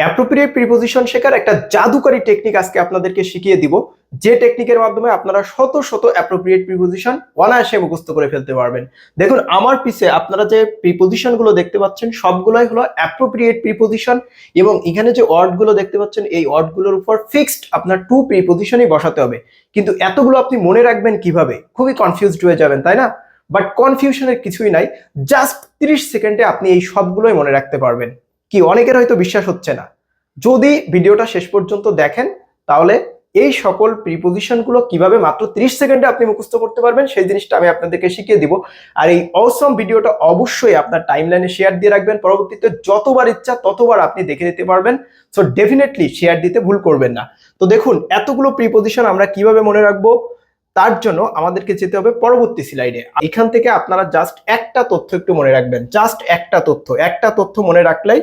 Appropriate preposition শেখার একটা জাদুকরী technique আজকে আপনাদেরকে শিখিয়ে দিব, যে টেকনিকের মাধ্যমে আপনারা শত শত অ্যাপ্রোপ্রিয়েট প্রিপোজিশন অনায়াসে মুখস্থ করে ফেলতে পারবেন। দেখুন আমার পিছে আপনারা যে প্রিপোজিশন গুলো দেখতে পাচ্ছেন সবগুলোই হলো অ্যাপ্রোপ্রিয়েট প্রিপোজিশন, এবং এখানে যে ওয়ার্ড গুলো দেখতে পাচ্ছেন এই ওয়ার্ড গুলোর উপর ফিক্সড আপনার টু প্রিপোজিশনই বসাতে হবে। কিন্তু এতগুলো আপনি মনে রাখবেন কিভাবে? খুবই কনফিউজড হয়ে যাবেন, তাই না? বাট কনফিউশনের কিছুই নাই, জাস্ট 30 সেকেন্ডে আপনি এই সবগুলোই মনে রাখতে পারবেন। কি অনেকের হয়তো বিশ্বাস হচ্ছে না, যদি ভিডিওটা শেষ পর্যন্ত দেখেন তাহলে এই সকল প্রিপোজিশনগুলো কিভাবে মাত্র 30 সেকেন্ডে আপনি মুখস্থ করতে পারবেন সেই জিনিসটা আমি আপনাদেরকে শিখিয়ে দিব। আর এই অসম ভিডিওটা অবশ্যই আপনার টাইমলাইনে শেয়ার দিয়ে রাখবেন, পরবর্তীতে যতবার ইচ্ছা ততবার আপনি দেখে নিতে পারবেন। সো ডেফিনেটলি শেয়ার দিতে ভুল করবেন না। তো দেখুন এতগুলো প্রিপোজিশন আমরা কিভাবে মনে রাখবো, তার জন্য আমাদেরকে যেতে হবে পরবর্তী স্লাইডে। এখান থেকে আপনারা জাস্ট একটা তথ্য একটু মনে রাখবেন, জাস্ট একটা তথ্য মনে রাখলেই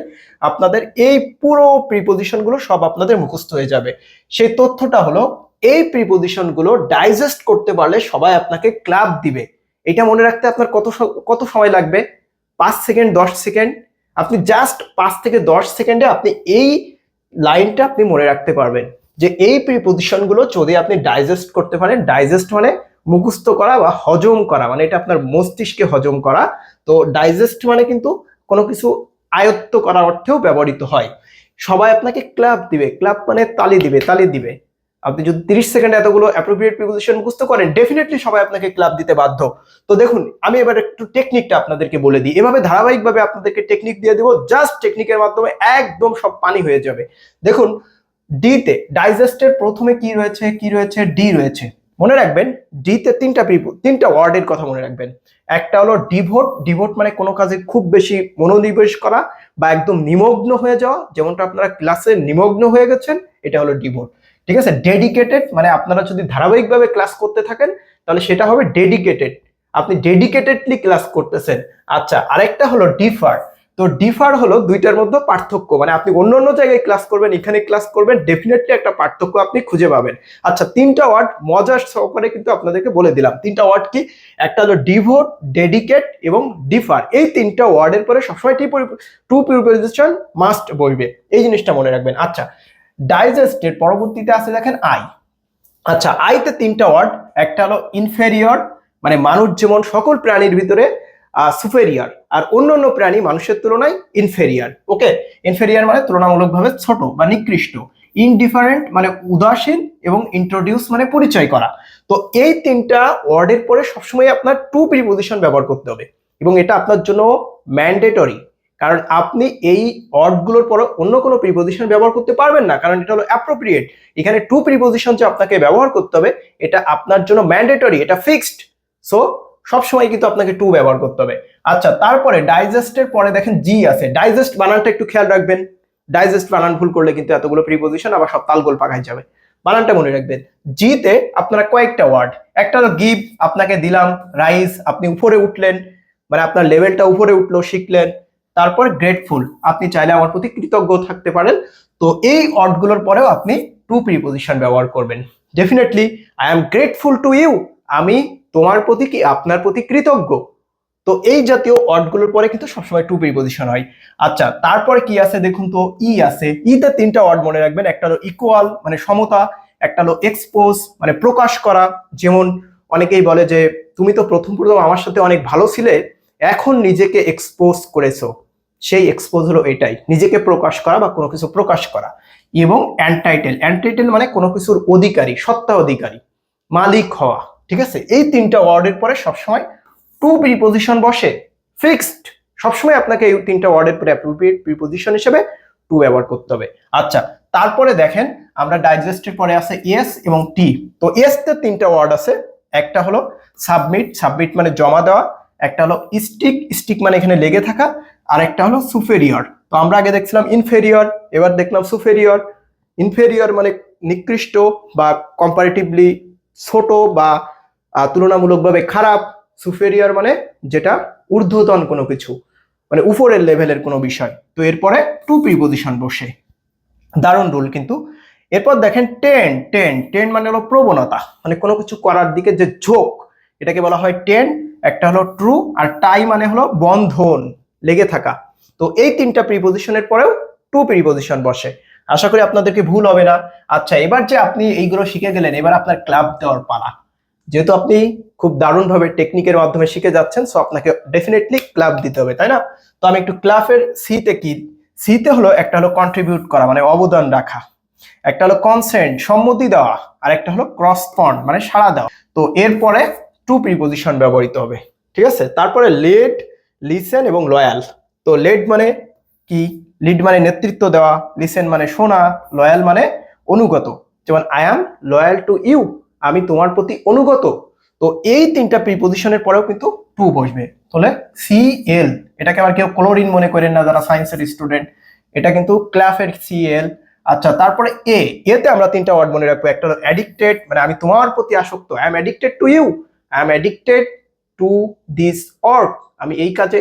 আপনাদের এই পুরো প্রিপোজিশন গুলো সব আপনাদের মুখস্থ হয়ে যাবে। সেই তথ্যটা হলো, এই প্রিপোজিশন গুলো ডাইজেস্ট করতে পারলে সবাই আপনাকে ক্লাব দিবে। এটা মনে রাখতে আপনার কত সময় লাগবে? 5 সেকেন্ড, 10 সেকেন্ড। আপনি জাস্ট 5 থেকে 10 সেকেন্ডে আপনি এই লাইনটা আপনি মনে রাখতে পারবেন যে এই প্রিপোজিশন গুলো যদি আপনি ডাইজেস্ট করতে পারেন। ডাইজেস্ট মানে মুখস্থ করা বা হজম করা, মানে এটা আপনার মস্তিষ্কে হজম করা। তো ডাইজেস্ট মানে কিন্তু কোনো কিছু আয়ত্ত করার অর্থেও ব্যবহৃত হয়। সবাই আপনাকে ক্লাব দিবে, ক্লাব মানে তালি দিবে, তালি দিবে। আপনি যদি 30 সেকেন্ডে এতগুলো অ্যাপ্রোপ্রিয়েট প্রিপোজিশন মুখস্থ করেন ডেফিনেটলি সবাই আপনাকে ক্লাব দিতে বাধ্য। তো দেখুন আমি এবার একটু টেকনিকটা আপনাদেরকে বলে দিই, এভাবে ধারাবাহিকভাবে আপনাদেরকে টেকনিক দিয়ে দিব, জাস্ট টেকনিকের মাধ্যমে একদম সব পানি হয়ে যাবে। দেখুন ডি তে ডাইজেস্টের প্রথমে কি রয়েছে? ডি রয়েছে। মনে রাখবেন ডি তে তিনটা ওয়ার্ডের কথা মনে রাখবেন। একটা হলো ডিভোট। ডিভোট মানে কোনো কাজে খুব বেশি মনোনিবেশ করা বা একদম নিমগ্ন হয়ে যাওয়া, যেমনটা আপনারা ক্লাসে নিমগ্ন হয়ে গেছেন, এটা হলো ডিভোট। ঠিক আছে। ডেডিকেটেড মানে আপনারা যদি ধারাবাহিকভাবে ক্লাস করতে থাকেন তাহলে সেটা হবে ডেডিকেটেড, আপনি ডেডিকেটেডলি ক্লাস করতেছেন। আচ্ছা, আরেকটা হলো ডিফার। তো ডিফার হলো দুইটার মধ্যে পার্থক্য, মানে আপনি অন্য অন্য জায়গায় ক্লাস করবেন, এখানে ক্লাস করবেন, ডেফিনেটলি একটা পার্থক্য আপনি খুঁজে পাবেন। আচ্ছা, তিনটা ওয়ার্ড মজার সহকারে কিন্তু আপনাদেরকে বলে দিলাম। তিনটা ওয়ার্ড কি? একটা হলো ডিভোট, ডেডিকেট এবং ডিফার। এই তিনটা ওয়ার্ডের পরে সবসময় টু প্রিপোজিশন মাস্ট বসবে, এই জিনিসটা মনে রাখবেন। আচ্ছা, ডাইজেস্টের পরবর্তীতে আছে দেখেন আই। আচ্ছা, আইতে তিনটা ওয়ার্ড। একটা হলো ইনফেরিয়র, মানে মানুষ যেমন সকল প্রাণীর ভিতরে সুপেরিয়র, আর অন্যান্য প্রাণী মানুষের তুলনায় ইনফেরিয়র। ওকে, ইনফেরিয়র মানে তুলনামূলকভাবে ছোট বা নিকৃষ্ট। ইনডিফারেন্ট মানে উদাসীন, এবং ইন্ট্রোডিউস মানে পরিচয় করা। তো এই তিনটা ওয়ার্ডের পরে সবসময় আপনার টু প্রিপোজিশন ব্যবহার করতে হবে, এবং এটা আপনার জন্য ম্যান্ডেটরি। কারণ আপনি এই ওয়ার্ডগুলোর পরে অন্য কোনো প্রিপোজিশন ব্যবহার করতে পারবেন না, কারণ এটা হলো অ্যাপ্রোপ্রিয়েট। এখানে টু প্রিপোজিশন যে আপনাকে ব্যবহার করতে হবে এটা আপনার জন্য ম্যান্ডেটরি, এটা ফিক্সড। সো সবসময় কিন্তু আপনাকে টু ব্যবহার করতে হবে। আচ্ছা, তারপরে ডাইজেস্টের পরে দেখেন জি আছে। ডাইজেস্ট বানানটা একটু খেয়াল রাখবেন, ডাইজেস্ট বানান ভুল করলে কিন্তু এতগুলো প্রিপোজিশন আবার সব তালগোল পাকায় যাবে। বানানটা মনে রাখবেন। জি তে আপনারা কয়েকটা ওয়ার্ড। একটা হলো গিভ, আপনাকে দিলাম। রাইজ, আপনি উপরে উঠলেন, মানে আপনার লেভেলটা উপরে উঠলো, শিখলেন। তারপর গ্রেটফুল, আপনি চাইলে আমার প্রতি কৃতজ্ঞ থাকতে পারেন। তো এই ওয়ার্ডগুলোর পরেও আপনি টু প্রিপোজিশন ব্যবহার করবেন। Definitely I am grateful to you, আমি তোমার প্রতি কি আপনার প্রতি কৃতজ্ঞ। তো এই জাতীয় ওয়ার্ডগুলোর পরে কিন্তু সবসময় টু প্রিপোজিশন হয়। আচ্ছা, তারপরে কি আছে দেখুন তো, ই আছে। ইতে তিনটা ওয়ার্ড মনে রাখবেন। একটা হলো ইকুয়াল মানে সমতা, একটা হলো এক্সপোজ মানে প্রকাশ করা। যেমন অনেকেই বলে যে তুমি তো প্রথম আমার সাথে অনেক ভালো ছিলে, এখন নিজেকে এক্সপোজ করেছো। সেই এক্সপোজ হলো এটাই, নিজেকে প্রকাশ করা বা কোনো কিছু প্রকাশ করা। এবং অ্যান্টাইটেল, অ্যান্টাইটেল মানে কোনো কিছুর অধিকারী, সত্তা অধিকারী, মালিক হওয়া। ঠিক আছে। এই তিনটা ওয়ার্ডের পরে সবসময় টু প্রিপোজিশন বসে, ফিক্সড। সবসময় আপনাকে এই তিনটা ওয়ার্ডের পরে অ্যাপ্রোপ্রিয়েট প্রিপোজিশন হিসেবে টু ব্যবহার করতে হবে। আচ্ছা, তারপরে দেখেন আমরা ডাইজেস্টের পরে আছে এস এবং টি। তো এস তে তিনটা ওয়ার্ড আছে। একটা হলো সাবমিট, সাবমিট মানে জমা দেওয়া। একটা হলো স্টিক, স্টিক মানে এখানে লেগে থাকা। আর একটা হলো সুপেরিয়র। তো আমরা আগে দেখছিলাম ইনফেরিয়র, এবার দেখলাম সুপেরিয়র। ইনফেরিয়র মানে নিকৃষ্ট বা কম্পারেটিভলি ছোট বা তুলনামূলকভাবে খারাপ। সুপেরিয়র মানে যেটা ঊর্ধ্বতন কোনো কিছু, মানে উপরের লেভেলের কোনো বিষয়। তো এরপরে টু প্রিপোজিশন বসে, দারুণ রুল কিন্তু। এরপর দেখেন টেন্ড। টেন্ড মানে হলো প্রবণতা, মানে কোনো কিছু করার দিকে যে ঝোঁক, এটাকে বলা হয় টেন্ড। একটা হলো ট্রু, আর টাই মানে হলো বন্ধন, লেগে থাকা। তো এই তিনটা প্রিপোজিশনের পরেও টু প্রিপজিশন বসে। আশা করি আপনাদেরকে ভুল হবে না। আচ্ছা, এবার যে আপনি এইগুলো শিখে গেলেন, এবার আপনার ক্লাব দেওয়ার পালা। যেহেতু আপনি খুব দারুণভাবে টেকনিকের মাধ্যমে শিখে যাচ্ছেন, সো আপনাকে ডেফিনেটলি ক্লাব দিতে হবে, তাই না? তো আমি একটু ক্লাবের সিতে কি, সিতে হলো একটা হলো কন্ট্রিবিউট করা মানে অবদান রাখা, একটা হলো কনসেন্ট সম্মতি দেওয়া, আর একটা হলো ক্রসপন্ড মানে সাড়া দেওয়া। তো এরপরে টু প্রিপজিশন ব্যবহৃত হবে, ঠিক আছে? তারপরে লেড, লিসেন এবং লয়াল। তো লেড মানে কি? লিড মানে নেতৃত্ব দেওয়া, লিসেন মানে শোনা, লয়াল মানে অনুগত। যেমন I am loyal to you, আমি তোমার প্রতি অনুগত। তো এই তিনটা প্রিপজিশনের পরেও কিন্তু টু বসবে। তাহলে সিএল, এটাকে আবার কেউ ক্লোরিন মনে করেন না যারা সায়েন্সের স্টুডেন্ট, এটা কিন্তু ক্লাফের সিএল। আচ্ছা, তারপরে এতে আমরা তিনটা ওয়ার্ড মনে রাখবো। একটা হলো অ্যাডিক্টেড, মানে আমি তোমার প্রতি আসক্ত, I am addicted to you, I am addicted to this work, আমি এই কাজে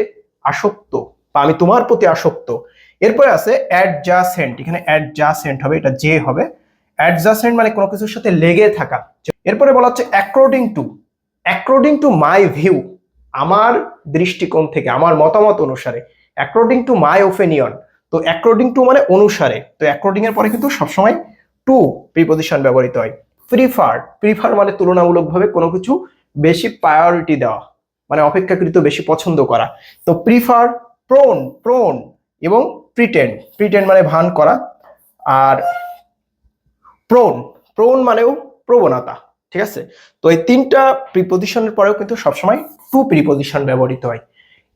আসক্ত বা আমি তোমার প্রতি আসক্ত। এরপরে আছে অ্যাডজাসেন্ট, এখানে অ্যাডজাসেন্ট হবে, এটা যে হবে। অ্যাডজাসেন্ট মানে কোনো কিছুর সাথে লেগে থাকা। এরপরে বলা হচ্ছে according to, according to my view, আমার দৃষ্টিকোণ থেকে, আমার মতামত অনুসারে। অ্যাকর্ডিং টু মাই ওপিনিয়ন, তো অ্যাকর্ডিং টু মানে অনুসারে, তো অ্যাকর্ডিং এর পরে কিন্তু সবসময় টু প্রিপজিশন ব্যবহৃত হয়। প্রিফার, প্রিফার মানে তুলনামূলকভাবে কোনো কিছু বেশি প্রায়োরিটি দেওয়া, মানে অপেক্ষাকৃত বেশি পছন্দ করা। তো প্রিফার, প্রোন, প্রোন এবং প্রিটেন্ড, প্রিটেন্ড মানে ভান করা, আর প্রোন, প্রোন মানেও প্রবণতা, ঠিক আছে? তো এই তিনটা প্রিপজিশনের পরেও কিন্তু সবসময় টু প্রিপজিশন ব্যবহৃত হয়।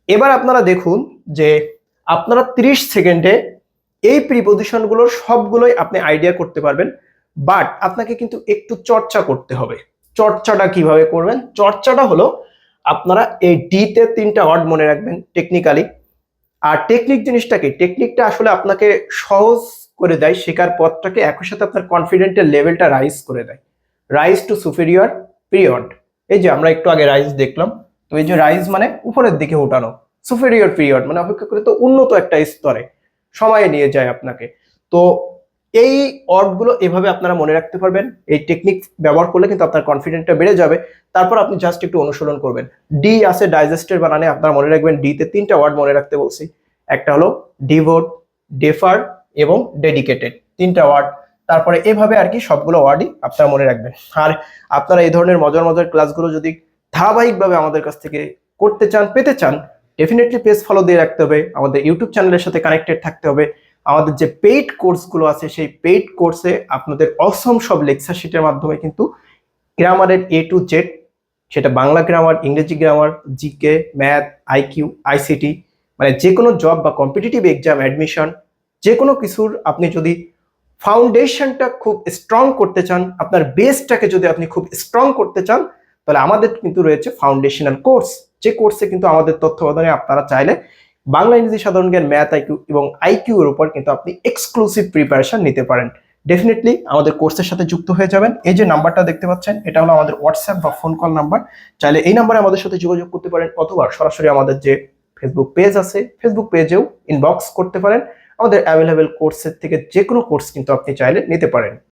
এবার আপনারা দেখুন যে আপনারা 30 সেকেন্ডে এই প্রিপজিশনগুলোর সবগুলোই আপনি আইডিয়া করতে পারবেন, বাট আপনাকে কিন্তু একটু চর্চা করতে হবে। চর্চাটা কিভাবে করবেন? চর্চাটা হলো আপনারা এই ডিতে তিনটা ওয়ার্ড মনে রাখবেন টেকনিক্যালি। আর টেকনিক জিনিসটা কি? টেকনিকটা আসলে আপনাকে সহজ করে দেয় শেখার পথটাকে, একই সাথে আপনার কনফিডেন্টের লেভেলটা রাইজ করে দেয়। রাইজ টু সুপিরিয়র পিরিয়ড, এই যে আমরা একটু আগে রাইজ দেখলাম, তো এই যে রাইজ মানে উপরের দিকে উঠানো, সুপিরিয়র পিরিয়ড মানে অপেক্ষাকৃত উন্নত একটা স্তরে, সময় নিয়ে যায় আপনাকে। তো এই ওয়ার্ডগুলো এভাবে আপনারা মনে রাখতে পারবেন। এই টেকনিক ব্যবহার করলে কিন্তু আপনার কনফিডেন্টটা বেড়ে যাবে। তারপর আপনি জাস্ট একটু অনুসরণ করবেন। ডি আছে ডাইজেস্টের বানানে, আপনারা মনে রাখবেন ডিতে তিনটা ওয়ার্ড মনে রাখতে বলছি। একটা হলো ডিভোট, ডেফার এবং ডেডিকেটেড, তিনটা ওয়ার্ড। তারপরে এভাবে আর কি সবগুলো ওয়ার্ডই আপনারা মনে রাখবেন। আর আপনারা এই ধরনের মজার মজার ক্লাসগুলো যদি ধারাবাহিকভাবে আমাদের কাছ থেকে করতে চান, পেতে চান, ডেফিনেটলি পেজ ফলো দিয়ে রাখতে হবে, আমাদের ইউটিউব চ্যানেলের সাথে কানেক্টেড থাকতে হবে। আমাদের যে পেইড কোর্সগুলো আছে সেই পেইড কোর্সে আপনাদের অসম সব লেকচার শিটের মাধ্যমে কিন্তু গ্রামারের এ টু জেড, সেটা বাংলা গ্রামার, ইংরেজি grammar, GK, math, IQ, ICT, মানে যে কোনো জব বা কম্পিটিটিভ এক্সাম, অ্যাডমিশন, যে কোনো কিছুর আপনি যদি ফাউন্ডেশনটা খুব স্ট্রং করতে চান, আপনার বেসটাকে যদি আপনি খুব স্ট্রং করতে চান, তাহলে আমাদের কিন্তু রয়েছে ফাউন্ডেশনাল কোর্স, যে কোর্সে কিন্তু আমাদের তত্ত্বাবধানে আপনারা চাইলে বাংলা, ইংরেজি, সাধারণ জ্ঞান, ম্যাথ, আইকিউ এবং আইকিউ এর উপর কিন্তু আপনি এক্সক্লুসিভ প্রিপারেশন নিতে পারেন। ডেফিনেটলি আমাদের কোর্সের সাথে যুক্ত হয়ে যাবেন। এই যে নাম্বারটা দেখতে পাচ্ছেন, এটা হলো আমাদের হোয়াটসঅ্যাপ বা ফোন কল নাম্বার। চাইলে এই নাম্বারে আমাদের সাথে যোগাযোগ করতে পারেন, অথবা সরাসরি আমাদের যে ফেসবুক পেজ আছে, ফেসবুক পেজেও ইনবক্স করতে পারেন। আমাদের অ্যাভেলেবেল কোর্সের থেকে যে কোনো কোর্স কিন্তু আপনি চাইলে নিতে পারেন।